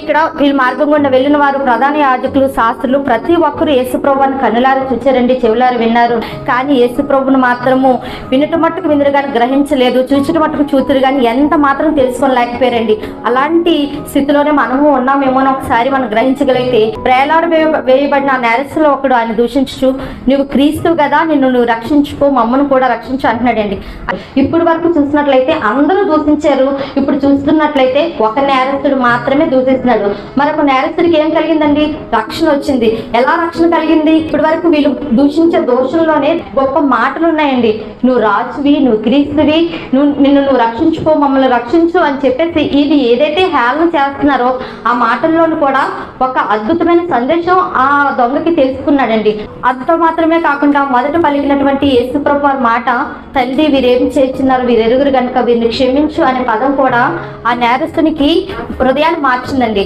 ఇక్కడ వీళ్ళు మార్గం గుండా వెళ్ళిన వారు, ప్రధాన యాజకులు, శాస్త్రులు ప్రతి ఒక్కరు యేసుప్రభుని కన్నులారా చూచారండి, చెవులారు విన్నారు. కానీ యేసుప్రభుని మాత్రము వినటం మట్టుకు విందురు కానీ గ్రహించలేదు, చూచటం మట్టుకు చూతురు కానీ ఎంత మాత్రం తెలుసుకోలేకపోయారండి. అలాంటి స్థితిలోనే మనము ఉన్నామేమో ఒకసారి మనం గ్రహించగలిగితే, ప్రేలాడు వేయబడిన ఆ నేరస్తులో ఒకడు ఆయన దూషించు, నువ్వు క్రీస్తు కదా, నువ్వు రక్షించుకో, మమ్మను కూడా రక్షించు అంటున్నాడండి. ఇప్పుడు వరకు చూసినట్లయితే అందరూ దూషించారు, ఇప్పుడు చూస్తున్నట్లయితే ఒక నేరస్తుడు మాత్రమే దూషిస్తున్నాడు. మరొక నేరస్తుడికి ఏం కలిగిందండి? రక్షణ వచ్చింది. ఎలా రక్షణ కలిగింది? ఇప్పటి వరకు వీళ్ళు దూషించే దోషంలోనే గొప్ప మాటలు ఉన్నాయండి. నువ్వు రాజువి, నువ్వు క్రీస్తువి, నువ్వు రక్షించుకో, మమ్మల్ని రక్షించు అని చెప్పేసి ఇది ఏదైతే హేళన చేస్తున్నారో ఆ మాటల్లోనూ కూడా ఒక అద్భుతమైన సందేశం ఆ దొంగకి తెలుసుకున్నాడండి. అంత మాత్రమే కాకుండా మొదట పలికినటువంటి యేసుప్రభు వారి మాట, తండ్రి వీరేం చేస్తున్నారు, వీరెరుగురు కనుక వీరిని క్షమించు అనే పదం కూడా ఆ నేరస్తునికి హృదయాన్ని మార్చిందండి.